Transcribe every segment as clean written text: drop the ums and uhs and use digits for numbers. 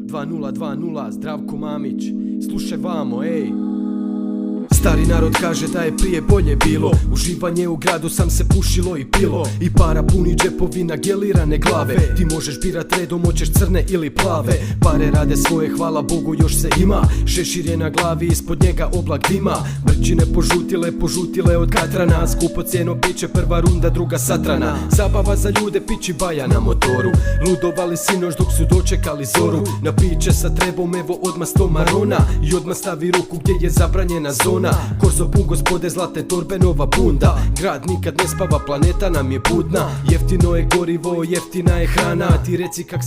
2020 Zdravko Mamić. Slušaj vamo, ej. Stari narod kaže da je prije bolje bilo. Uživanje u gradu sam se pušilo i pilo. I para puni džepovi na gelirane glave. Ti možeš birat redom, hoćeš crne ili plave. Pare rade svoje, hvala Bogu još se ima. Šešir je na glavi, ispod njega oblak dima. Brčine požutile od katrana. Skupo cijeno piće, prva runda, druga satrana. Zabava za ljude, pići baja na motoru. Ludovali sinoć dok su dočekali zoru. Na piće sa trebom, evo odmah 100 marona. I odmah stavi ruku gdje je zabranjena zona. Korzo pun gospode, zlatne torbe, nova bunda. Grad nikad ne spava, planeta nam je budna. Jeftino je gorivo, jeftina je hrana. Ti reci kak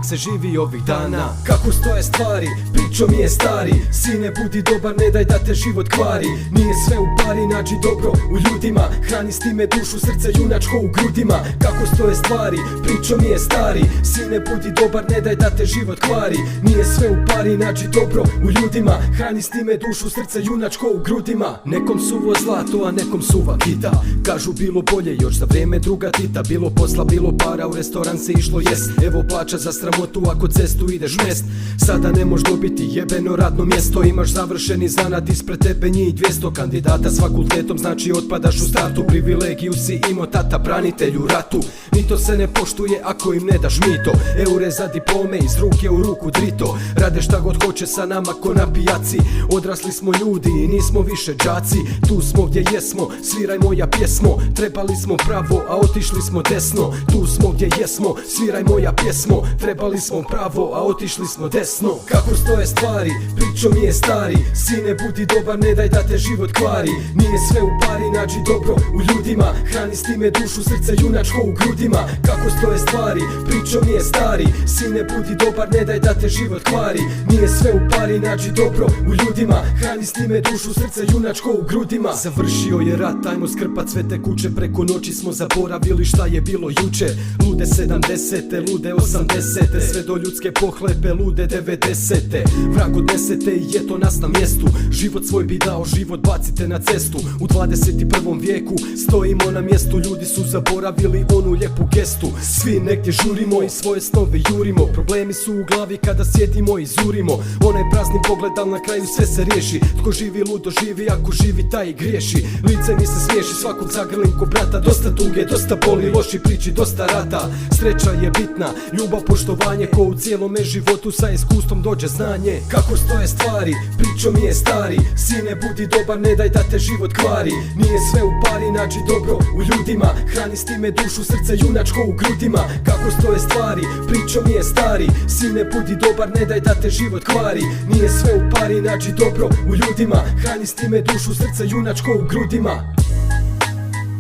se živi ovih dana. Kako stoje stvari, pričo mi je stari. Sine budi dobar, ne daj da te život kvari. Nije sve u pari, nađi dobro u ljudima. Hrani s time dušu, srce junačko u grudima. Kako stoje stvari, pričo mi je stari. Sine budi dobar, ne daj da te život kvari. Nije sve u pari, nađi dobro u ljudima. Hrani s time dušu, srce junačko u grudima. Nekom suvo zlato, a nekom suva kita. Kažu bilo bolje još za vrijeme druga Tita. Bilo posla, bilo para, u restoran se išlo jest. Evo plaća za sramotu ako cestu ideš mest. Sada ne možeš dobiti jebeno radno mjesto. Imaš završeni zanat, ispred tebe njih 200 kandidata s fakultetom, znači otpadaš u startu. Privilegiju si imao tata, branitelj u ratu. Ni to se ne poštuje ako im ne daš mito. Eure za diplome, iz ruke u ruku drito. Rade šta god hoće sa nama ko na pijaci. Odrasli smo ljudi i nismo više đaci. Tu smo gdje jesmo, sviraj moja pjesmo. Trebali smo pravo, a otišli smo desno. Tu smo gdje jesmo, sviraj moja pjesmo. Trebali smo pravo, a otišli smo desno. Kako stoje stvari, pričo mi je stari. Sine budi dobar, ne daj da te život kvari. Nije sve u pari, nađi dobro u ljudima. Hrani s time dušu, srce junačko u grudima. Kako stoje stvari, pričo mi je stari. Sine budi dobar, ne daj da te život kvari. Nije sve u pari, nađi dobro u ljudima. Hrani s time dušu, srce junačko u grudima. Završio je rat, ajmo skrpat sve te kuće. Preko noći smo zaboravili šta je bilo juče. Lude 70-te, lude 80-te, sve do ljudske pohlepe, lude 90-te. Vrag odnesete i eto nas na mjestu. Život svoj bi dao, život bacite na cestu. U 21. vijeku stojimo na mjestu. Ljudi su zaboravili onu lijepu gestu. Svi negdje žurimo i svoje snove jurimo. Problemi su u glavi kada sjedimo i zurimo. Onaj prazni pogled, al na kraju sve se riješi. Tko živi ludo živi, ako živi taj i griješi. Lice mi se smiješi, svakog zagrlim ko brata. Dosta tuge, dosta boli, loši priči, dosta rata. Sreća je bitna, ljubav, poštovanje. Ko u cijelome životu sa iskustvom dođe znanje. Kako stoje stvari, pričo mi je stari. Sine budi dobar, ne daj da te život kvari. Nije sve u pari, nađi dobro u ljudima. Hrani s time dušu, srce junačko u grudima. Kako stoje stvari, pričo mi je stari. Sine budi dobar, ne daj da te život kvari. Nije sve u pari, nađi dobro u ljudima. Hrani s time dušu, srce junačko u grudima.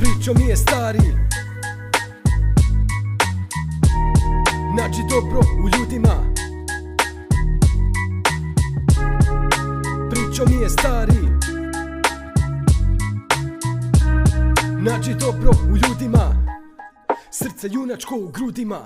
Pričo mi je stari. Nađi dobro u ljudima. Pričo mi je stari. Nađi dobro u ljudima. Srce junačko u grudima.